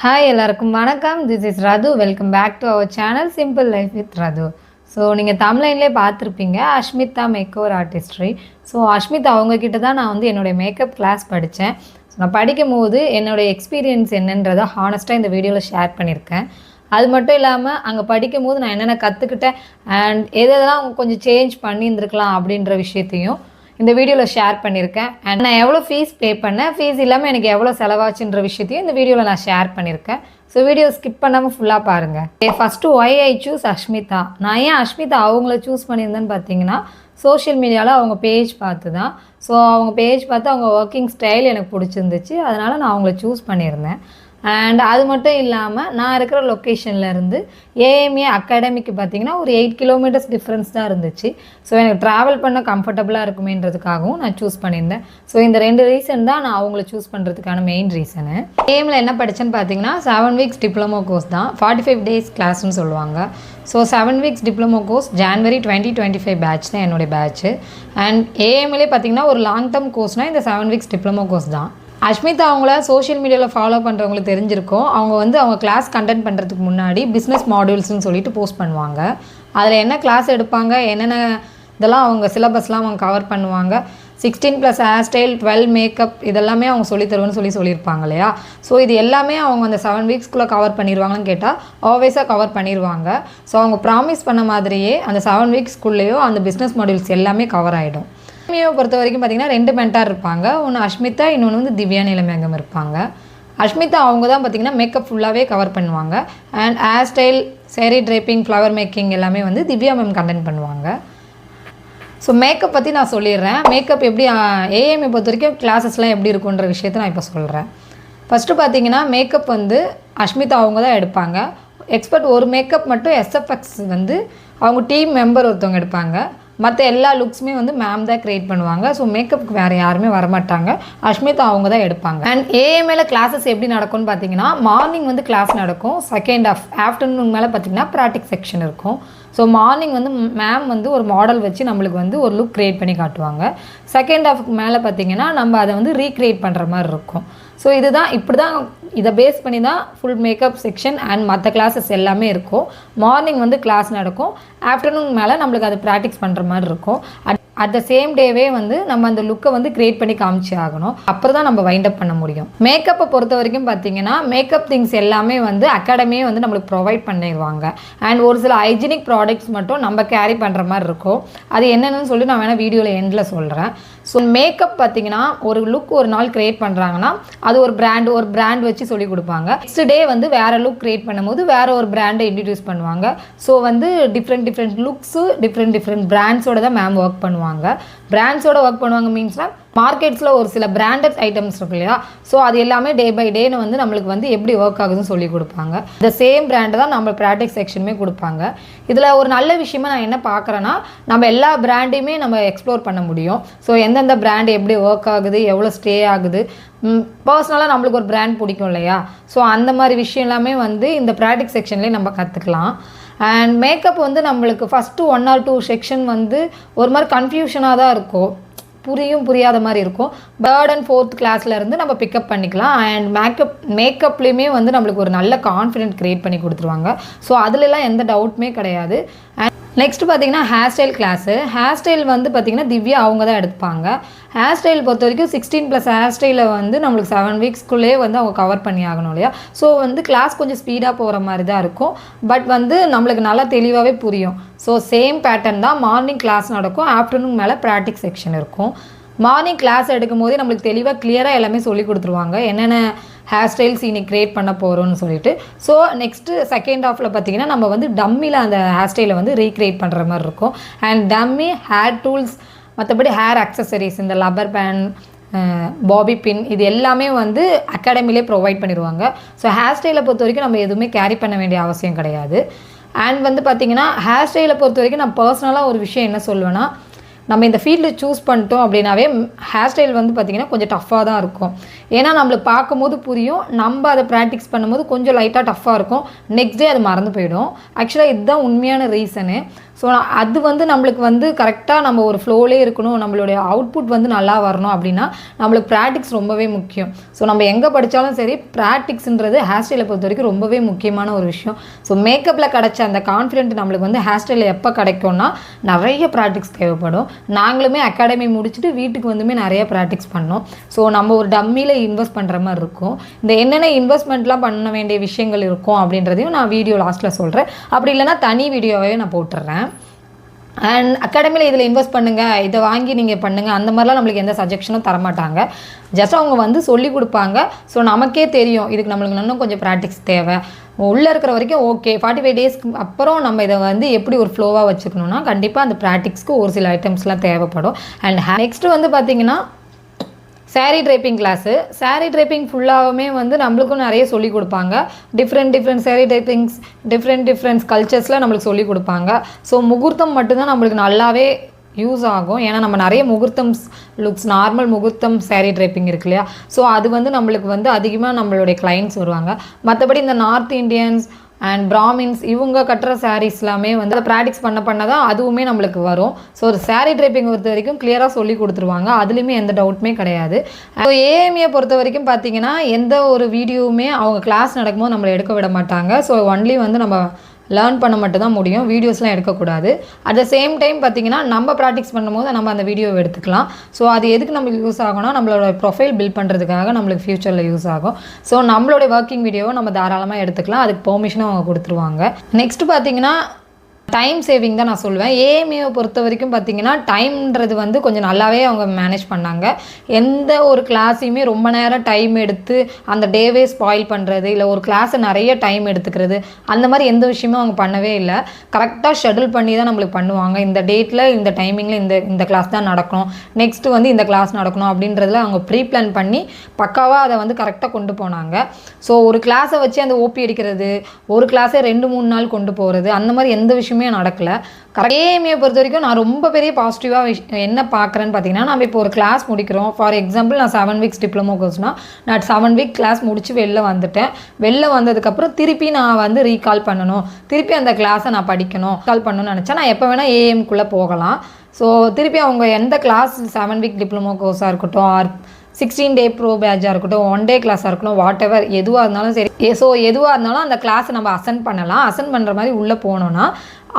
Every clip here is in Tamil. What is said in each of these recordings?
ஹாய் எல்லாருக்கும் வணக்கம். This is Rathu. Welcome back to our channel simple life with Rathu. So நீங்கள் தமிழ்லைன்லேயே பார்த்துருப்பீங்க Ashmitha makeover artistry. So Ashmitha அவங்கக்கிட்ட தான் நான் வந்து என்னுடைய மேக்கப் கிளாஸ் படித்தேன். ஸோ நான் படிக்கும் போது என்னுடைய எக்ஸ்பீரியன்ஸ் என்னன்றதை ஹானஸ்ட்டாக இந்த வீடியோவில் ஷேர் பண்ணியிருக்கேன். அது மட்டும் இல்லாமல் அங்கே படிக்கும் போது நான் என்னென்ன கற்றுக்கிட்டேன் அண்ட் எதெல்லாம் கொஞ்சம் சேஞ்ச் பண்ணியிருந்துருக்கலாம் அப்படின்ற விஷயத்தையும் இந்த வீடியோவில் ஷேர் பண்ணியிருக்கேன். அண்ட் நான் எவ்வளோ ஃபீஸ் பே பண்ணேன், ஃபீஸ் இல்லாமல் எனக்கு எவ்வளோ செலவாச்சுன்ற விஷயத்தையும் இந்த வீடியோவில் நான் ஷேர் பண்ணியிருக்கேன். ஸோ வீடியோ ஸ்கிப் பண்ணாமல் ஃபுல்லாக பாருங்கள். First why I choose Ashmita. நான் ஏன் அஷ்மிதா அவங்கள சூஸ் பண்ணியிருந்தேன்னு பார்த்தீங்கன்னா, சோஷியல் மீடியாவில் அவங்க பேஜ் பார்த்து தான். ஸோ அவங்க பேஜ் பார்த்து அவங்க ஒர்க்கிங் ஸ்டைல் எனக்கு பிடிச்சிருந்துச்சு. அதனால் நான் அவங்கள சூஸ் பண்ணியிருந்தேன். அண்ட் அது மட்டும் இல்லாமல் நான் இருக்கிற லொக்கேஷன்லேருந்து ஏஎம்ஏ அகாடமிக்கு பார்த்திங்கன்னா ஒரு 8 கிலோமீட்டர்ஸ் டிஃப்ரென்ஸ் தான் இருந்துச்சு. ஸோ எனக்கு ட்ராவல் பண்ண கம்ஃபர்டபுளாக இருக்குமேன்றதுக்காகவும் நான் சூஸ் பண்ணியிருந்தேன். ஸோ இந்த 2 ரீசன் தான் நான் அவங்கள சூஸ் பண்ணுறதுக்கான மெயின் ரீசனு. ஏஎம்மில் என்ன படித்தேன்னு பார்த்தீங்கன்னா 7 வீக்ஸ் டிப்ளமோ கோர்ஸ் தான். 45 டேஸ் கிளாஸ்ன்னு சொல்லுவாங்க. So 7 weeks diploma course January 2025 batch தான் என்னுடைய பேட்ச்சு. அண்ட் ஏஎம்ஏலே பார்த்திங்கன்னா ஒரு லாங் டேர்ம் கோர்ஸ்னால் இந்த 7 வீக்ஸ் டிப்ளமோ கோர்ஸ் தான். அஷ்மிதா அவங்கள சோஷியல் மீடியாவில் ஃபாலோ பண்ணுறவங்களுக்கு தெரிஞ்சிருக்கும். அவங்க வந்து அவங்க கிளாஸ் கண்டென்ட் பண்ணுறதுக்கு முன்னாடி பிஸ்னஸ் மாடியூல்ஸ்னு சொல்லிட்டு போஸ்ட் பண்ணுவாங்க. அதில் என்ன கிளாஸ் எடுப்பாங்க, என்னென்ன இதெல்லாம் அவங்க சிலபஸ்லாம் அவங்க கவர் பண்ணுவாங்க. 16+ ஹேர் ஸ்டைல், 12 மேக்கப் இதெல்லாமே அவங்க சொல்லித்தருவேன்னு சொல்லியிருப்பாங்க இல்லையா. ஸோ இது எல்லாமே அவங்க அந்த 7 வீக்ஸ்க்குள்ளே கவர் பண்ணிடுவாங்கன்னு கேட்டால் ஆல்வேஸாக கவர் பண்ணிடுவாங்க. ஸோ அவங்க ப்ராமிஸ் பண்ண மாதிரியே அந்த 7 வீக்ஸ்க்குள்ளேயோ அந்த பிஸ்னஸ் மாடியூல்ஸ் எல்லாமே கவர் ஆகிடும். ஏஎம்ஏவை பொறுத்த வரைக்கும் பார்த்திங்கன்னா 2 மென்டார் இருப்பாங்க. ஒன்று அஷ்மிதா, இன்னொன்று வந்து திவ்யா நீலமேகம் இருப்பாங்க. அஷ்மிதா அவங்க தான் பார்த்திங்கன்னா மேக்கப் ஃபுல்லாகவே கவர் பண்ணுவாங்க. And hair style, sari draping, flower making எல்லாமே வந்து திவ்யா மேம் கண்டென்ட் பண்ணுவாங்க. ஸோ மேக்கப் பற்றி நான் சொல்லிடுறேன். மேக்கப் எப்படி ஏஎம்ஏ பொறுத்த வரைக்கும் கிளாஸஸ்லாம் எப்படி இருக்குன்ற விஷயத்தை நான் இப்போ சொல்கிறேன். ஃபஸ்ட்டு பார்த்திங்கன்னா மேக்கப் வந்து அஷ்மிதா அவங்க தான் எடுப்பாங்க. எக்ஸ்பர்ட் ஒரு மேக்கப் மட்டும் எஸ்எஃப்எக்ஸ் வந்து அவங்க டீம் மெம்பர் ஒருத்தவங்க எடுப்பாங்க. மற்ற எல்லா லுக்ஸுமே வந்து மேம் தான் க்ரியேட் பண்ணுவாங்க. ஸோ மேக்கப்புக்கு வேறு யாருமே வரமாட்டாங்க. அஷ்மிதா அவங்க தான் எடுப்பாங்க. அண்ட் ஏஎம்ஏல கிளாஸஸ் எப்படி நடக்கும்னு பார்த்தீங்கன்னா, மார்னிங் வந்து கிளாஸ் நடக்கும். செகண்ட் ஆஃப்டர்நூன் மேலே பார்த்தீங்கன்னா ப்ராக்டிஸ் செக்ஷன் இருக்கும். ஸோ மார்னிங் வந்து மேம் வந்து ஒரு மாடல் வச்சு நம்மளுக்கு வந்து ஒரு லுக் க்ரியேட் பண்ணி காட்டுவாங்க. செகண்ட் ஹாஃப்க்கு மேலே பார்த்தீங்கன்னா நம்ம அதை வந்து ரீக்ரியேட் பண்ணுற மாதிரி இருக்கும். ஸோ இப்படி தான் இதை பேஸ் பண்ணி தான் ஃபுல் மேக்கப் செக்ஷன் அண்ட் மற்ற கிளாஸஸ் எல்லாமே இருக்கும். மார்னிங் வந்து கிளாஸ் நடக்கும். ஆஃப்டர்நூன் மேலே நம்மளுக்கு அதை ப்ராக்டிஸ் பண்ணுற மாதிரி இருக்கும். அட் த சேம் டேவே வந்து நம்ம அந்த லுக்கை வந்து க்ரியேட் பண்ணி காமிச்சு ஆகணும். அப்புறம் தான் நம்ம வைண்ட் அப் பண்ண முடியும். மேக்கப்பை பொறுத்த வரைக்கும் பார்த்தீங்கன்னா மேக்கப் திங்ஸ் எல்லாமே வந்து அகாடமியே வந்து நம்மளுக்கு ப்ரொவைட் பண்ணிடுவாங்க. அண்ட் ஒரு சில ஹைஜீனிக் ப்ராடக்ட்ஸ் மட்டும் நம்ம கேரி பண்ணுற மாதிரி இருக்கும். அது என்னென்னு சொல்லி நான் வேணால் வீடியோவில் எண்டில் சொல்கிறேன். ஸோ மேக்கப் பார்த்தீங்கன்னா ஒரு லுக் ஒரு நாள் க்ரியேட் பண்ணுறாங்கன்னா அது ஒரு பிராண்ட் வச்சு சொல்லி கொடுப்பாங்க. நெக்ஸ்ட் டே வந்து வேறு லுக் க்ரியேட் பண்ணும்போது வேறு ஒரு பிராண்டை இன்ட்ரடியூஸ் பண்ணுவாங்க. ஸோ வந்து டிஃப்ரெண்ட் லுக்ஸு டிஃப்ரெண்ட் பிராண்ட்ஸோட தான் மேம் ஒர்க் பண்ணுவாங்க. பிராண்ட்ஸோட ஒர்க் பண்ணுவாங்க மீன்ஸ்னால் மார்க்கெட்ஸில் ஒரு சில பிராண்டட் ஐட்டம்ஸ் இருக்கு இல்லையா. ஸோ அது எல்லாமே டே பை டேன்னு வந்து நம்மளுக்கு வந்து எப்படி ஒர்க் ஆகுதுன்னு சொல்லி கொடுப்பாங்க. இந்த சேம் பிராண்டு தான் நம்ம ப்ராக்டிஸ் செக்ஷனுமே கொடுப்பாங்க. இதில் ஒரு நல்ல விஷயமா நான் என்ன பார்க்குறேன்னா, நம்ம எல்லா பிராண்டையுமே நம்ம எக்ஸ்ப்ளோர் பண்ண முடியும். ஸோ எந்தெந்த பிராண்டு எப்படி ஒர்க் ஆகுது, எவ்வளோ ஸ்டே ஆகுது, பர்சனலாக நம்மளுக்கு ஒரு பிராண்ட் பிடிக்கும் இல்லையா. ஸோ அந்த மாதிரி விஷயம் எல்லாமே வந்து இந்த ப்ராக்டிஸ் செக்ஷன்லேயே நம்ம கற்றுக்கலாம். அண்ட் மேக்கப் வந்து நம்மளுக்கு ஃபஸ்ட்டு 1 or 2 செக்ஷன் வந்து ஒரு மாதிரி கன்ஃபியூஷனாக தான் இருக்கும். புரியாத மாதிரி இருக்கும். 3rd and 4th கிளாஸ்லேருந்து நம்ம பிக்கப் பண்ணிக்கலாம். அண்ட் மேக்கப்லேயுமே வந்து நம்மளுக்கு ஒரு நல்ல கான்ஃபிடென்ட் க்ரியேட் பண்ணி கொடுத்துருவாங்க. ஸோ அதுலலாம் எந்த டவுட்டுமே கிடையாது. அண்ட் நெக்ஸ்ட் பார்த்திங்கன்னா hair style class. Hair style வந்து பார்த்திங்கன்னா திவ்யா அவங்க தான் எடுப்பாங்க. ஹேர் ஸ்டைல் பொறுத்த வரைக்கும் 16+ ஹேர் ஸ்டைலை வந்து நம்மளுக்கு 7 வீக்ஸ்க்குள்ளே வந்து அவங்க கவர் பண்ணி ஆகணும் இல்லையா. ஸோ வந்து கிளாஸ் கொஞ்சம் ஸ்பீடாக போகிற மாதிரி தான் இருக்கும். பட் வந்து நம்மளுக்கு நல்லா தெளிவாகவே புரியும். ஸோ சேம் பேட்டர்ன் தான். மார்னிங் கிளாஸ் நடக்கும். ஆஃப்டர்நூன் மேலே ப்ராக்டிஸ் செக்ஷன் இருக்கும். மார்னிங் கிளாஸ் எடுக்கும் போதே நம்மளுக்கு தெளிவாக கிளியராக எல்லாமே சொல்லி கொடுத்துருவாங்க. என்னென்ன ஹேர் ஸ்டைல்ஸ் இன்னைக்கு க்ரியேட் பண்ண போகிறோம்னு சொல்லிட்டு. ஸோ நெக்ஸ்ட்டு செகண்ட் ஹாஃபில் பார்த்திங்கன்னா நம்ம வந்து டம்மியில் அந்த ஹேர் ஸ்டைலை வந்து ரீக்ரியேட் பண்ணுற மாதிரி இருக்கும். அண்ட் டம்மி, ஹேர் டூல்ஸ், மற்றபடி ஹேர் அக்சசரிஸ், இந்த லப்பர் பேண்ட், பாபி பின், இது எல்லாமே வந்து அகாடமிலே ப்ரொவைட் பண்ணிடுவாங்க. ஸோ ஹேர் ஸ்டைலை பொறுத்த வரைக்கும் நம்ம எதுவுமே கேரி பண்ண வேண்டிய அவசியம் கிடையாது. அண்ட் வந்து பார்த்திங்கன்னா ஹேர் ஸ்டைலை பொறுத்த வரைக்கும் நான் பர்சனலாக ஒரு விஷயம் என்ன சொல்வேன்னா, நம்ம இந்த ஃபீல்டு சூஸ் பண்ணிட்டோம் அப்படின்னாவே ஹேர் ஸ்டைல் வந்து பார்த்திங்கன்னா கொஞ்சம் டஃப்பாக தான் இருக்கும். ஏன்னா நம்மளுக்கு பார்க்கும்போது புரியும், நம்ம அதை ப்ராக்டிஸ் பண்ணும்போது கொஞ்சம் லைட்டாக டஃப்பாக இருக்கும், நெக்ஸ்ட் டே அது மறந்து போயிடும். ஆக்சுவலாக இதுதான் உண்மையான ரீசனு. ஸோ அது வந்து நம்மளுக்கு வந்து கரெக்டாக நம்ம ஒரு ஃப்ளோலே இருக்கணும், நம்மளுடைய அவுட்புட் வந்து நல்லா வரணும் அப்படின்னா நம்மளுக்கு ப்ராக்டிக்ஸ் ரொம்பவே முக்கியம். ஸோ நம்ம எங்கே படித்தாலும் சரி, ப்ராக்டிக்ஸ்ன்றது ஹேர் ஸ்டைலை பொறுத்த வரைக்கும் ரொம்பவே முக்கியமான ஒரு விஷயம். ஸோ மேக்கப்பில் கிடச்ச அந்த கான்ஃபிடென்ட் நம்மளுக்கு வந்து ஹேர் ஸ்டைலில் எப்போ கிடைக்கும்னா நிறைய ப்ராக்டிக்ஸ் தேவைப்படும். நாங்களுமே அகாடமி முடிச்சுட்டு வீட்டுக்கு வந்துமே நிறைய ப்ராக்டிக்ஸ் பண்ணோம். ஸோ நம்ம ஒரு டம்மியில் இன்வெஸ்ட் பண்ணுற மாதிரி இருக்கும். இந்த என்னென்ன இன்வெஸ்ட்மெண்ட்லாம் பண்ண வேண்டிய விஷயங்கள் இருக்கும் அப்படின்றதையும் நான் வீடியோ லாஸ்ட்டில் சொல்கிறேன். அப்படி இல்லைனா தனி வீடியோவே நான் போட்டுடுறேன். அண்ட் அகாடமியில் இதில் இன்வெஸ்ட் பண்ணுங்கள், இதை வாங்கி நீங்கள் பண்ணுங்கள், அந்த மாதிரிலாம் நம்மளுக்கு எந்த சஜெக்ஷனும் தரமாட்டாங்க. ஜஸ்ட் அவங்க வந்து சொல்லி கொடுப்பாங்க. ஸோ நமக்கே தெரியும் இதுக்கு நம்மளுக்கு இன்னும் கொஞ்சம் ப்ராக்டிக்ஸ் தேவை. உள்ளே இருக்கிற வரைக்கும் ஓகே, 45 டேஸ்க்கு அப்புறம் நம்ம இதை வந்து எப்படி ஒரு ஃப்ளோவாக வச்சுக்கணுன்னா கண்டிப்பாக அந்த ப்ராக்டிக்ஸ்க்கு ஒரு சில ஐட்டம்ஸ்லாம் தேவைப்படும். அண்ட் நெக்ஸ்ட்டு வந்து பார்த்திங்கன்னா sari draping class. Sari draping ஃபுல்லாகவுமே வந்து நம்மளுக்கும் நிறைய சொல்லிக் கொடுப்பாங்க. டிஃப்ரெண்ட் சாரீ ட்ரைப்பிங்ஸ், டிஃப்ரெண்ட் கல்ச்சர்ஸில் நம்மளுக்கு சொல்லிக் கொடுப்பாங்க. ஸோ முகூர்த்தம் மட்டும்தான் நம்மளுக்கு நல்லாவே யூஸ் ஆகும். ஏன்னா நம்ம நிறைய முகூர்த்தம் லுக்ஸ், நார்மல் முகூர்த்தம் சாரீ ட்ரைப்பிங் இருக்கு இல்லையா, ஸோ அது வந்து நம்மளுக்கு வந்து அதிகமாக நம்மளுடைய கிளைண்ட்ஸ் வருவாங்க. மற்றபடி இந்த நார்த் இண்டியன்ஸ் அண்ட் பிராமின்ஸ் இவங்க கட்டுற சாரீஸ் எல்லாமே வந்து அதை ப்ராக்டிக்ஸ் பண்ண தான் அதுவுமே நம்மளுக்கு வரும். ஸோ ஒரு சாரீ ட்ரைப்பிங் பொறுத்த வரைக்கும் கிளியராக சொல்லி கொடுத்துருவாங்க, அதுலேயுமே எந்த டவுட்டுமே கிடையாது. ஸோ ஏஎம்ஏ பொறுத்த வரைக்கும் பார்த்தீங்கன்னா எந்த ஒரு வீடியோவுமே அவங்க கிளாஸ் நடக்கும்போது நம்மளை எடுக்க விட மாட்டாங்க. ஸோ ஒன்லி வந்து நம்ம லேர்ன் பண்ண மட்டும் தான் முடியும், வீடியோஸ்லாம் எடுக்கக்கூடாது. அட் த சேம் டைம் பார்த்திங்கன்னா நம்ம ப்ராக்டிக்ஸ் பண்ணும்போது நம்ம அந்த வீடியோவை எடுத்துக்கலாம். ஸோ அது எதுக்கு நம்மளுக்கு யூஸ் ஆகும்னா நம்மளோட ப்ரொஃபைல் பில்ட் பண்ணுறதுக்காக நம்மளுக்கு ஃப்யூச்சரில் யூஸ் ஆகும். ஸோ நம்மளோட ஒர்க்கிங் வீடியோவை நம்ம தாராளமாக எடுத்துக்கலாம், அதுக்கு பெர்மிஷனும் அவங்க கொடுத்துருவாங்க. நெக்ஸ்ட்டு பார்த்திங்கன்னா டைம் சேவிங் தான் நான் சொல்லுவேன். ஏஎம்ஏவை பொறுத்த வரைக்கும் பார்த்திங்கன்னா டைம்ன்றது வந்து கொஞ்சம் நல்லாவே அவங்க மேனேஜ் பண்ணாங்க. எந்த ஒரு கிளாஸையுமே ரொம்ப நேரம் டைம் எடுத்து அந்த டேவே ஸ்பாயில் பண்ணுறது, இல்லை ஒரு கிளாஸை நிறைய டைம் எடுத்துக்கிறது, அந்த மாதிரி எந்த விஷயமும் அவங்க பண்ணவே இல்லை. கரெக்டாக ஷெடியூல் பண்ணி தான் நம்மளுக்கு பண்ணுவாங்க. இந்த டேட்டில் இந்த டைமிங்கில் இந்த கிளாஸ் தான் நடக்கணும், நெக்ஸ்ட்டு வந்து இந்த கிளாஸ் நடக்கணும் அப்படின்றதுல அவங்க ப்ரீ பிளான் பண்ணி பக்காவாக அதை வந்து கரெக்டாக கொண்டு போனாங்க. ஸோ ஒரு கிளாஸை வச்சு அந்த ஓபி அடிக்கிறது, ஒரு கிளாஸை 2-3 நாள் கொண்டு போகிறது, அந்த மாதிரி எந்த விஷயமும் நடக்கல. ஏஎம்ஏ பொறுத்த வரைக்கும் நான் ரொம்ப பெரிய பாசிட்டிவாக என்ன பார்க்குறேன்னு பார்த்தீங்கன்னா, நம்ம இப்போ ஒரு கிளாஸ் முடிக்கிறோம். ஃபார் எக்ஸாம்பிள் நான் 7 வீக்ஸ் டிப்ளமோ கோர்ஸ்னால் நான் 7 வீக் கிளாஸ் முடித்து வெளில வந்துட்டேன். வெளில வந்ததுக்கப்புறம் திருப்பி நான் வந்து ரீகால் பண்ணணும், திருப்பி அந்த கிளாஸை நான் படிக்கணும், கால் பண்ணணும்னு நினச்சா நான் எப்போ வேணால் ஏஎம்குள்ளே போகலாம். ஸோ திருப்பி அவங்க எந்த கிளாஸ் 7 வீக் டிப்ளமோ கோர்ஸாக இருக்கட்டும், ஆர் 16 டே ப்ரோ பேட்சாக இருக்கட்டும், 1 டே கிளாஸாக இருக்கட்டும், வாட் எவர் எதுவாக இருந்தாலும் சரி, ஸோ எதுவாக இருந்தாலும் அந்த கிளாஸை நம்ம அசென்ட் பண்ணலாம். அசென்ட் பண்ணுற மாதிரி உள்ளே போனோன்னா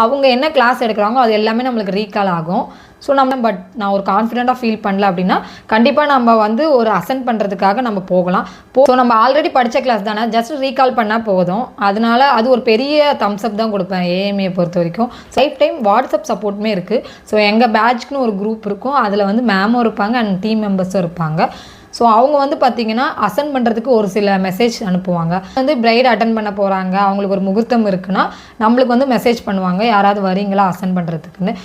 அவங்க என்ன கிளாஸ் எடுக்கிறாங்களோ அது எல்லாமே நம்மளுக்கு ரீகால் ஆகும். ஸோ நான் ஒரு கான்ஃபிடென்ட்டாக ஃபீல் பண்ணல அப்படின்னா கண்டிப்பாக நம்ம வந்து ஒரு அசென்ட் பண்ணுறதுக்காக நம்ம போகலாம். ஸோ நம்ம ஆல்ரெடி படித்த கிளாஸ் தானே, ஜஸ்ட் ரீகால் பண்ணால் போதும். அதனால அது ஒரு பெரிய தம்ஸ்அப் தான் கொடுப்பேன் ஏஎம்ஏ பொறுத்த வரைக்கும். லைஃப் டைம் வாட்ஸ்அப் சப்போர்ட்டுமே இருக்குது. ஸோ எங்கள் பேட்ச்க்குன்னு ஒரு குரூப் இருக்கும், அதில் வந்து மேமும் இருப்பாங்க அண்ட் டீம் மெம்பர்ஸும் இருப்பாங்க. ஸோ அவங்க வந்து பார்த்திங்கன்னா அசென்ட் பண்ணுறதுக்கு ஒரு சில மெசேஜ் அனுப்புவாங்க. வந்து பிரைட் அட்டன் பண்ண போகிறாங்க, அவங்களுக்கு ஒரு முகூர்த்தம் இருக்குன்னா நம்மளுக்கு வந்து மெசேஜ் பண்ணுவாங்க, யாராவது வரீங்களா அசென்ட் பண்ணுறதுக்குன்னு.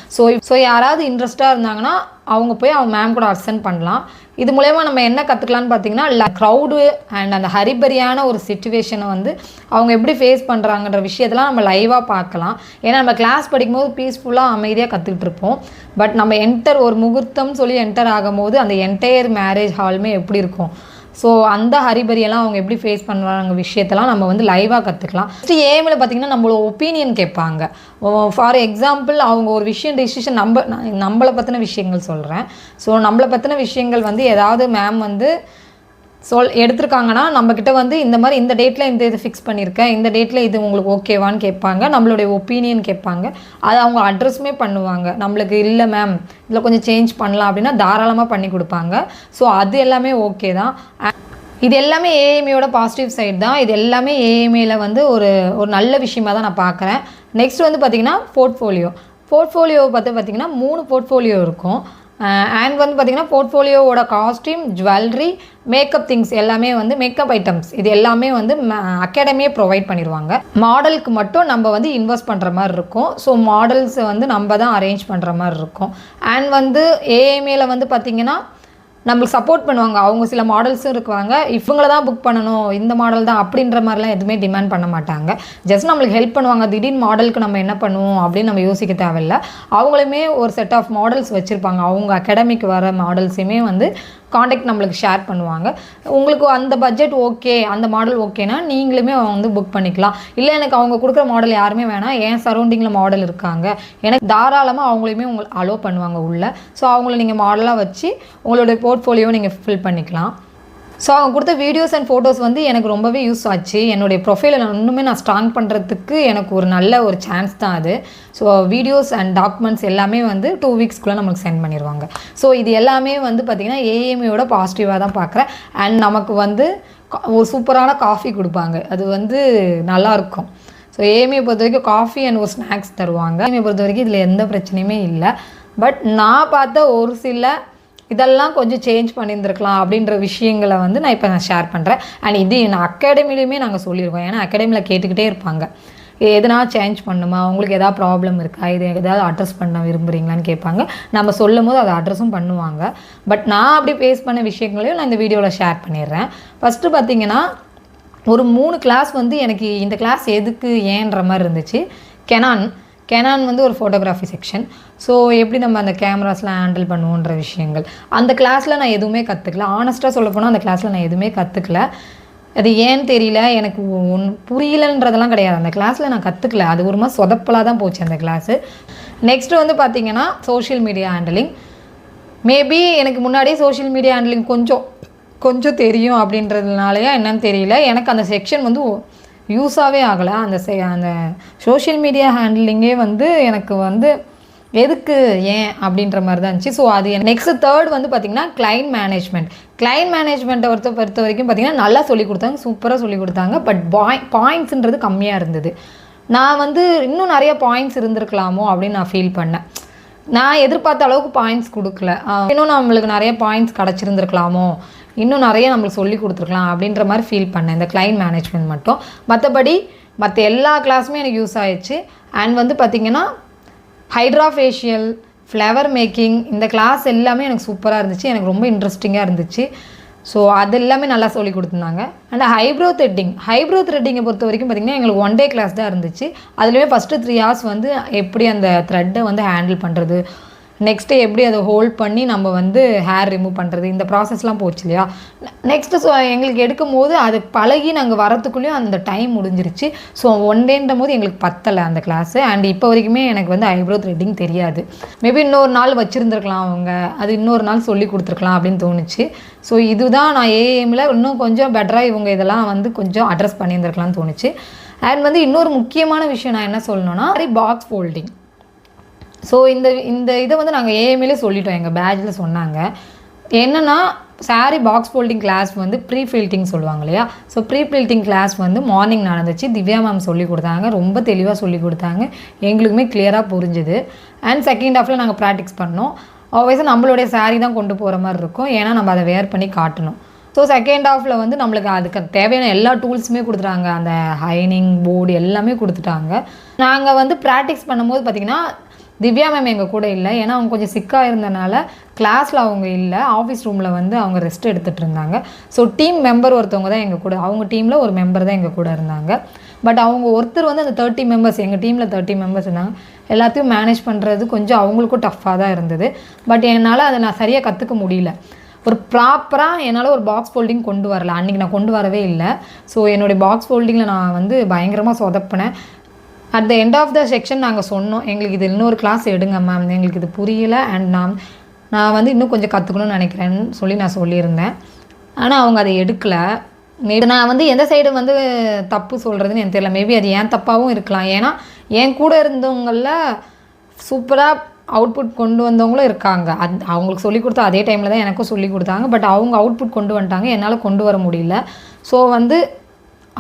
ஸோ யாராவது இன்ட்ரெஸ்ட்டாக இருந்தாங்கன்னா அவங்க போய் அவங்க மேம் கூட அசென்ட் பண்ணலாம். இது மூலயமா நம்ம என்ன கற்றுக்கலான்னு பார்த்தீங்கன்னா, க்ரௌடு அண்ட் அந்த ஹரிபரியான ஒரு சிச்சுவேஷனை வந்து அவங்க எப்படி ஃபேஸ் பண்ணுறாங்கன்ற விஷயத்தெல்லாம் நம்ம லைவாக பார்க்கலாம். ஏன்னா நம்ம கிளாஸ் படிக்கும்போது பீஸ்ஃபுல்லாக அமைதியாக கற்றுக்கிட்டு இருப்போம். பட் நம்ம ஒரு முகூர்த்தம்னு சொல்லி என்டர் ஆகும்போது அந்த என்டையர் மேரேஜ் ஹாலுமே எப்படி இருக்கும், ஸோ அந்த ஹரிபரியெல்லாம் அவங்க எப்படி ஃபேஸ் பண்ணுறாங்க விஷயத்தெல்லாம் நம்ம வந்து லைவாக கற்றுக்கலாம். ஃபஸ்ட்டு ஏஎம்மில் பார்த்திங்கன்னா நம்மளோட ஒப்பீனியன் கேட்பாங்க. ஃபார் எக்ஸாம்பிள் அவங்க ஒரு விஷயம் டெசிஷன் நம்மளை பற்றின விஷயங்கள் சொல்கிறேன். ஸோ நம்மளை பற்றின விஷயங்கள் வந்து ஏதாவது மேம் வந்து எடுத்திருக்காங்கன்னா நம்மக்கிட்ட வந்து இந்த மாதிரி இந்த டேட்டில் இந்த இது ஃபிக்ஸ் பண்ணியிருக்கேன், இந்த டேட்டில் இது உங்களுக்கு ஓகேவான்னு கேட்பாங்க, நம்மளுடைய ஒப்பீனியன் கேட்பாங்க. அது அவங்க அட்ரஸுமே பண்ணுவாங்க. நம்மளுக்கு இல்லை மேம் இதில் கொஞ்சம் சேஞ்ச் பண்ணலாம் அப்படின்னா தாராளமாக பண்ணி கொடுப்பாங்க. ஸோ அது எல்லாமே ஓகே தான். இது எல்லாமே ஏஎம்ஏயோட பாசிட்டிவ் சைடு தான். இது எல்லாமே ஏஎம்ஏல வந்து ஒரு நல்ல விஷயமாக தான் நான் பார்க்குறேன். நெக்ஸ்ட் வந்து பார்த்திங்கன்னா போர்ட்ஃபோலியோவை பார்த்திங்கன்னா 3 போர்ட்ஃபோலியோ இருக்கும். அண்ட் வந்து பார்த்திங்கன்னா போர்ட்ஃபோலியோவோட காஸ்டியூம், ஜுவல்லரி, மேக்கப் திங்ஸ் எல்லாமே வந்து மேக்கப் ஐட்டம்ஸ் இது எல்லாமே வந்து அகாடமியே ப்ரொவைட் பண்ணிடுவாங்க. மாடலுக்கு மட்டும் நம்ம வந்து இன்வெஸ்ட் பண்ணுற மாதிரி இருக்கும். ஸோ மாடல்ஸை வந்து நம்ம தான் அரேஞ்ச் பண்ணுற மாதிரி இருக்கும். அண்ட் வந்து ஏஎம்ஏல வந்து பார்த்திங்கன்னா நம்மளுக்கு சப்போர்ட் பண்ணுவாங்க. அவங்க சில மாடல்ஸும் இருக்குவாங்க. இவங்கள தான் புக் பண்ணணும், இந்த மாடல் தான் அப்படின்ற மாதிரிலாம் எதுவுமே டிமாண்ட் பண்ண மாட்டாங்க. ஜஸ்ட் நம்மளுக்கு ஹெல்ப் பண்ணுவாங்க. திடீர்னு மாடலுக்கு நம்ம என்ன பண்ணுவோம் அப்படின்னு நம்ம யோசிக்க தேவையில்லை. அவங்களுமே ஒரு செட் ஆஃப் மாடல்ஸ் வச்சுருப்பாங்க. அவங்க அகாடமிக்கு வர மாடல்ஸையுமே வந்து காண்டாக்ட் நம்மளுக்கு ஷேர் பண்ணுவாங்க. உங்களுக்கு அந்த பட்ஜெட் ஓகே, அந்த மாடல் ஓகேனா நீங்களுமே வந்து புக் பண்ணிக்கலாம். இல்லை எனக்கு அவங்க கொடுக்குற மாடல் யாருமே வேணாம், என் சரௌண்டிங்கில் மாடல் இருக்காங்க, எனக்கு தாராளமாக அவங்களையுமே உங்களுக்கு அலோவ் பண்ணுவாங்க உள்ள. ஸோ அவங்கள நீங்கள் மாடலாக வச்சு உங்களுடைய போர்ட்ஃபோலியோ நீங்கள் ஃபில் பண்ணிக்கலாம். ஸோ அவங்க கொடுத்த வீடியோஸ் அண்ட் ஃபோட்டோஸ் வந்து எனக்கு ரொம்பவே யூஸ் ஆச்சு. என்னுடைய ப்ரொஃபைலை இன்னுமே நான் ஸ்ட்ராங் பண்ணுறதுக்கு எனக்கு ஒரு நல்ல ஒரு சான்ஸ் தான் அது. ஸோ வீடியோஸ் அண்ட் டாக்குமெண்ட்ஸ் எல்லாமே வந்து 2 வீக்ஸ்க்குள்ளே நம்மளுக்கு சென்ட் பண்ணிடுவாங்க. ஸோ இது எல்லாமே வந்து பார்த்திங்கன்னா ஏஎம்ஐயோட பாசிட்டிவாக தான் பார்க்குறேன். அண்ட் நமக்கு வந்து ஒரு சூப்பரான காஃபி கொடுப்பாங்க, அது வந்து நல்லாயிருக்கும். ஸோ ஏஎம்ஐ பொறுத்த வரைக்கும் காஃபி அண்ட் ஒரு ஸ்நாக்ஸ் தருவாங்க. ஏஎம்ஐ பொறுத்த வரைக்கும் இதில் எந்த பிரச்சனையுமே இல்லை. பட் நான் பார்த்த ஒரு சில இதெல்லாம் கொஞ்சம் சேஞ்ச் பண்ணியிருந்துருக்கலாம் அப்படின்ற விஷயங்களை வந்து நான் ஷேர் பண்ணுறேன். அண்ட் இது நான் அகாடமிலையுமே நாங்கள் சொல்லியிருக்கோம். ஏன்னா அகாடமியில் கேட்டுக்கிட்டே இருப்பாங்க, எதனா சேஞ்ச் பண்ணுமா, உங்களுக்கு எதாவது ப்ராப்ளம் இருக்கா, இது எதாவது அட்ரஸ் பண்ண விரும்புகிறீங்களான்னு கேட்பாங்க. நம்ம சொல்லும் போது அதை அட்ரஸும் பண்ணுவாங்க. பட் நான் அப்படி ஃபேஸ் பண்ண விஷயங்களையும் நான் இந்த வீடியோவில் ஷேர் பண்ணிடுறேன். ஃபஸ்ட்டு பார்த்திங்கன்னா ஒரு 3 கிளாஸ் வந்து எனக்கு இந்த கிளாஸ் எதுக்கு ஏன்ற மாதிரி இருந்துச்சு. கெனான் வந்து ஒரு ஃபோட்டோகிராஃபி செக்ஷன். ஸோ எப்படி நம்ம அந்த கேமராஸ்லாம் ஹேண்டில் பண்ணுவோன்ற விஷயங்கள் அந்த கிளாஸில் நான் எதுவுமே கற்றுக்கல. ஆனஸ்ட்டாக சொல்ல போனால் அந்த கிளாஸில் நான் எதுவுமே கற்றுக்கல. அது ஏன்னு தெரியல, எனக்கு புரியலன்றதெல்லாம் கிடையாது. அந்த கிளாஸில் நான் கற்றுக்கல. அது ஒரு மாதிரி சொதப்பலாக தான் போச்சு அந்த கிளாஸு. நெக்ஸ்ட்டு வந்து பார்த்திங்கன்னா சோஷியல் மீடியா ஹேண்டலிங். மேபி எனக்கு முன்னாடியே சோஷியல் மீடியா ஹேண்டலிங் கொஞ்சம் தெரியும் அப்படின்றதுனாலயா என்னன்னு தெரியல, எனக்கு அந்த செக்ஷன் வந்து யூஸாகவே ஆகலை. அந்த சோஷியல் மீடியா ஹேண்ட்லிங்கே வந்து எனக்கு வந்து எதுக்கு ஏன் அப்படின்ற மாதிரி தான் இருந்துச்சு. ஸோ அது நெக்ஸ்ட் தேர்ட் வந்து பார்த்திங்கன்னா கிளைண்ட் மேனேஜ்மெண்ட்டை பொறுத்த வரைக்கும் பார்த்திங்கன்னா நல்லா சொல்லிக் கொடுத்தாங்க, சூப்பராக சொல்லிக் கொடுத்தாங்க. பட் பாயிண்ட்ஸுன்றது கம்மியாக இருந்தது. நான் வந்து இன்னும் நிறைய பாயிண்ட்ஸ் இருந்திருக்கலாமோ அப்படின்னு நான் ஃபீல் பண்ணேன். நான் எதிர்பார்த்த அளவுக்கு பாயிண்ட்ஸ் கொடுக்கல. இன்னும் நம்மளுக்கு நிறைய பாயிண்ட்ஸ் கிடச்சிருந்துருக்கலாமோ, இன்னும் நிறைய நம்மளுக்கு சொல்லி கொடுத்துருக்கலாம் அப்படின்ற மாதிரி ஃபீல் பண்ணேன் இந்த கிளைண்ட் மேனேஜ்மெண்ட் மட்டும். மற்றபடி மற்ற எல்லா கிளாஸுமே எனக்கு யூஸ் ஆயிடுச்சு. அண்ட் வந்து பார்த்திங்கன்னா ஹைட்ரா ஃபேஷியல், ஃப்ளவர் மேக்கிங், இந்த கிளாஸ் எல்லாமே எனக்கு சூப்பராக இருந்துச்சு. எனக்கு ரொம்ப இன்ட்ரெஸ்டிங்காக இருந்துச்சு. ஸோ அது எல்லாமே நல்லா சொல்லி கொடுத்துருந்தாங்க. அண்ட் ஹைப்ரோ த்ரெட்டிங்கை பொறுத்த வரைக்கும் பார்த்திங்கன்னா எங்களுக்கு 1 டே கிளாஸ் தான் இருந்துச்சு. அதுலேயுமே ஃபஸ்ட்டு 3 hours வந்து எப்படி அந்த த்ரெட்டை வந்து ஹேண்டில் பண்ணுறது, நெக்ஸ்ட்டு எப்படி அதை ஹோல்ட் பண்ணி நம்ம வந்து ஹேர் ரிமூவ் பண்ணுறது, இந்த ப்ராசஸ்லாம் போச்சு இல்லையா. நெக்ஸ்ட்டு ஸோ எங்களுக்கு எடுக்கும் போது அது பழகி நாங்கள் வரத்துக்குள்ளேயும் அந்த டைம் முடிஞ்சிருச்சு. ஸோ 1 டேன்ற போது எங்களுக்கு பத்தலை அந்த கிளாஸு. அண்ட் இப்போ வரைக்குமே எனக்கு வந்து ஐப்ரோ த்ரெட்டிங் தெரியாது. மேபி இன்னொரு நாள் வச்சுருந்துருக்கலாம் அவங்க, அது இன்னொரு நாள் சொல்லி கொடுத்துருக்கலாம் அப்படின்னு தோணுச்சு. ஸோ இதுதான் நான் ஏஎம்மில் இன்னும் கொஞ்சம் பெட்டராக இவங்க இதெல்லாம் வந்து கொஞ்சம் அட்ரஸ் பண்ணியிருந்துருக்கலாம்னு தோணுச்சு. அண்ட் வந்து இன்னொரு முக்கியமான விஷயம் நான் என்ன சொல்லணும்னா பாக்ஸ் ஃபோல்டிங். ஸோ இந்த இதை வந்து நாங்கள் ஏஎம்ஏலே சொல்லிட்டோம், எங்கள் பேட்சில் சொன்னாங்க. என்னென்னா சாரீ பாக்ஸ் ஃபோல்டிங் கிளாஸ் வந்து ப்ரீ ஃபில்ட்டிங் சொல்லுவாங்க இல்லையா. ஸோ ப்ரீ ஃபில்ட்டிங் கிளாஸ் வந்து மார்னிங் நடந்துச்சு. திவ்யா மேம் சொல்லி கொடுத்தாங்க, ரொம்ப தெளிவாக சொல்லி கொடுத்தாங்க, எங்களுக்குமே கிளியராக புரிஞ்சுது. அண்ட் செகண்ட் ஹாஃபில் நாங்கள் ப்ராக்டிஸ் பண்ணோம். ஆல்வேஸாக நம்மளுடைய சாரீ தான் கொண்டு போகிற மாதிரி இருக்கும், ஏன்னா நம்ம அதை வேர் பண்ணி காட்டணும். ஸோ செகண்ட் ஹாஃபில் வந்து நம்மளுக்கு அதுக்கு தேவையான எல்லா டூல்ஸுமே கொடுத்துட்டாங்க. அந்த ஹைனிங் போர்டு எல்லாமே கொடுத்துட்டாங்க. நாங்கள் வந்து ப்ராக்டிஸ் பண்ணும்போது பார்த்திங்கன்னா திவ்யா மேம் எங்கள் கூட இல்லை, ஏன்னா அவங்க கொஞ்சம் சிக்காக இருந்தனால கிளாஸில் அவங்க இல்லை, ஆஃபீஸ் ரூமில் வந்து அவங்க ரெஸ்ட் எடுத்துகிட்டு இருந்தாங்க. ஸோ டீம் மெம்பர் ஒருத்தவங்க தான் எங்கள் கூட, அவங்க டீமில் ஒரு மெம்பர் தான் எங்கள் கூட இருந்தாங்க. பட் அவங்க ஒருத்தர் வந்து அந்த 30 மெம்பர்ஸ், எங்கள் டீமில் 30 மெம்பர்ஸ் இருந்தாங்க, எல்லாத்தையும் மேனேஜ் பண்ணுறது கொஞ்சம் அவங்களுக்கும் டஃப்பாக தான் இருந்தது. பட் என்னால் அதை நான் சரியாக கற்றுக்க முடியல. ஒரு ப்ராப்பராக என்னால் ஒரு பாக்ஸ் ஃபோல்டிங் கொண்டு வரல, அன்றைக்கி நான் கொண்டு வரவே இல்லை. ஸோ என்னுடைய பாக்ஸ் ஃபோல்டிங்கில் நான் வந்து பயங்கரமாக சொதப்பினேன். At the end of the section நாங்கள் சொன்னோம், எங்களுக்கு இது இன்னொரு கிளாஸ் எடுங்க மேம், எங்களுக்கு இது புரியலை, அண்ட் நான் வந்து இன்னும் கொஞ்சம் கற்றுக்கணும்னு நினைக்கிறேன்னு சொல்லி நான் சொல்லியிருந்தேன். ஆனால் அவங்க அதை எடுக்கலை. மேபி நான் வந்து எந்த சைடு வந்து தப்பு சொல்கிறதுன்னு எனக்கு தெரியல. மேபி அது ஏன் தப்பாகவும் இருக்கலாம், ஏன்னா என் கூட இருந்தவங்களில் சூப்பராக அவுட்புட் கொண்டு வந்தவங்களும் இருக்காங்க. அவங்களுக்கு சொல்லிக் கொடுத்தா அதே டைமில் தான் எனக்கும் சொல்லி கொடுத்தாங்க. பட் அவங்க அவுட்புட் கொண்டு வந்துட்டாங்க, என்னால் கொண்டு வர முடியல. ஸோ வந்து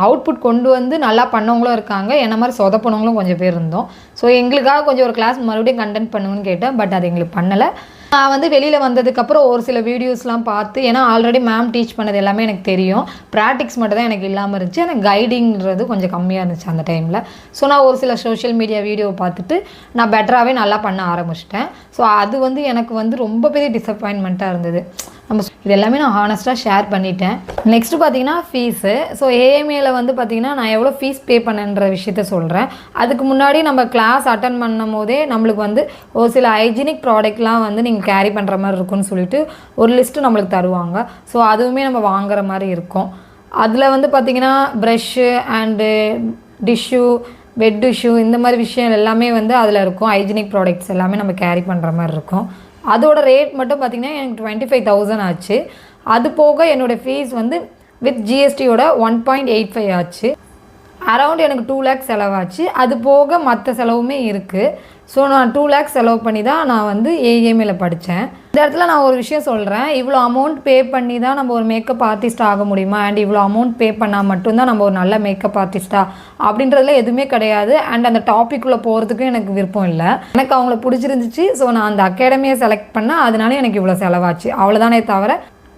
அவுட்புட் கொண்டு வந்து நல்லா பண்ணவங்களும் இருக்காங்க, என்ன மாதிரி சொதப்பினவங்களும் கொஞ்சம் பேர் இருந்தோம். ஸோ எங்களுக்காக கொஞ்சம் ஒரு கிளாஸ் மறுபடியும் கண்டென்ட் பண்ணுவேன்னு கேட்டேன். பட் அது எங்களுக்கு பண்ணலை. நான் வந்து வெளியில் வந்ததுக்கப்புறம் ஒரு சில வீடியோஸ்லாம் பார்த்து, ஏன்னா ஆல்ரெடி மேம் டீச் பண்ணது எல்லாமே எனக்கு தெரியும், ப்ராக்டிக்ஸ் மட்டும் தான் எனக்கு இல்லாமல் இருந்துச்சு. எனக்கு கைடிங்கிறது கொஞ்சம் கம்மியாக இருந்துச்சு அந்த டைமில். ஸோ நான் ஒரு சில சோஷியல் மீடியா வீடியோ பார்த்துட்டு நான் பெட்டராகவே நல்லா பண்ண ஆரம்பிச்சிட்டேன். ஸோ அது வந்து எனக்கு வந்து ரொம்ப பெரிய டிசப்பாயின்மெண்ட்டாக இருந்தது. இது எல்லாமே நான் ஹானஸ்ட்டாக ஷேர் பண்ணிட்டேன். நெக்ஸ்ட்டு பார்த்தீங்கன்னா ஃபீஸு. ஸோ ஏஎம்ஏல வந்து பார்த்தீங்கன்னா நான் எவ்வளோ ஃபீஸ் பே பண்ணேன்ற விஷயத்த சொல்கிறேன். அதுக்கு முன்னாடி நம்ம கிளாஸ் அட்டன் பண்ணும் போதே நம்மளுக்கு வந்து ஒரு சில ஹைஜீனிக் ப்ராடக்ட்லாம் வந்து நீங்கள் கேரி பண்ணுற மாதிரி இருக்குன்னு சொல்லிட்டு ஒரு லிஸ்ட்டு நம்மளுக்கு தருவாங்க. ஸோ அதுவுமே நம்ம வாங்குற மாதிரி இருக்கும். அதில் வந்து பார்த்திங்கன்னா brush and dish, wet dish, இந்த மாதிரி விஷயம் எல்லாமே வந்து அதில் இருக்கும். ஹைஜீனிக் ப்ராடக்ட்ஸ் எல்லாமே நம்ம கேரி பண்ணுற மாதிரி இருக்கும். அதோட ரேட் மட்டும் பார்த்திங்கன்னா எனக்கு 25,000 ஆச்சு. அது போக என்னோடய ஃபீஸ் வந்து வித் ஜிஎஸ்டியோட 1.85 ஆச்சு. அரௌண்ட் எனக்கு 2 லேக்ஸ் செலவாச்சு. அது போக மற்ற செலவுமே இருக்குது. ஸோ நான் 2 லேக்ஸ் செலவு பண்ணி தான் நான் வந்து ஏஎம்ஏல படித்தேன். இந்த இடத்துல நான் ஒரு விஷயம் சொல்கிறேன். இவ்வளோ அமௌண்ட் பே பண்ணி தான் நம்ம ஒரு மேக்கப் ஆர்டிஸ்ட் ஆக முடியுமா, அண்ட் இவ்வளோ அமௌண்ட் பே பண்ணால் மட்டும்தான் நம்ம ஒரு நல்ல மேக்கப் ஆர்டிஸ்ட்டா அப்படின்றதுல எதுவுமே கிடையாது. அண்ட் அந்த டாப்பிக்குள்ளே போகிறதுக்கும் எனக்கு விருப்பம் இல்லை. எனக்கு அவங்கள பிடிச்சிருந்துச்சு. ஸோ நான் அந்த அகாடமியை செலக்ட் பண்ணேன். அதனால எனக்கு இவ்வளோ செலவாச்சு. அவ்வளோதானே தவிர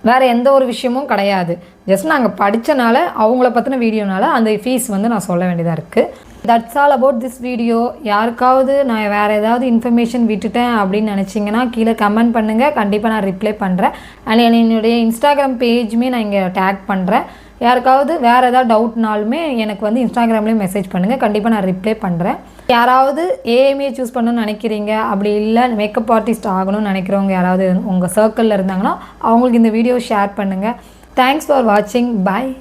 வேறு எந்த ஒரு விஷயமும் கிடையாது. ஜஸ்ட் நாங்கள் படித்தனால அவங்கள பற்றின வீடியோனால அந்த ஃபீஸ் வந்து நான் சொல்ல வேண்டியதாக இருக்குது. That's all about this video. யாருக்காவது நான் வேறு ஏதாவது இன்ஃபர்மேஷன் விட்டுட்டேன் அப்படின்னு நினச்சிங்கன்னா கீழே கமெண்ட் பண்ணுங்கள். கண்டிப்பாக நான் ரிப்ளை பண்ணுறேன். அண்ட் என்னுடைய இன்ஸ்டாகிராம் பேஜுமே நான் இங்கே டேக் பண்ணுறேன். யாருக்காவது வேறு ஏதாவது டவுட்னாலுமே எனக்கு வந்து இன்ஸ்டாகிராம்லேயும் மெசேஜ் பண்ணுங்கள். கண்டிப்பாக நான் ரிப்ளை பண்ணுறேன். யாராவது ஏஎம்ஏ சூஸ் பண்ணணும்னு நினைக்கிறீங்க, அப்படி இல்லை மேக்கப் ஆர்டிஸ்ட் ஆகணும்னு நினைக்கிறவங்க யாராவது உங்கள் சர்க்கிளில் இருந்தாங்கன்னா அவங்களுக்கு இந்த வீடியோ ஷேர் பண்ணுங்கள். தேங்க்ஸ் ஃபார் வாட்சிங். பாய்.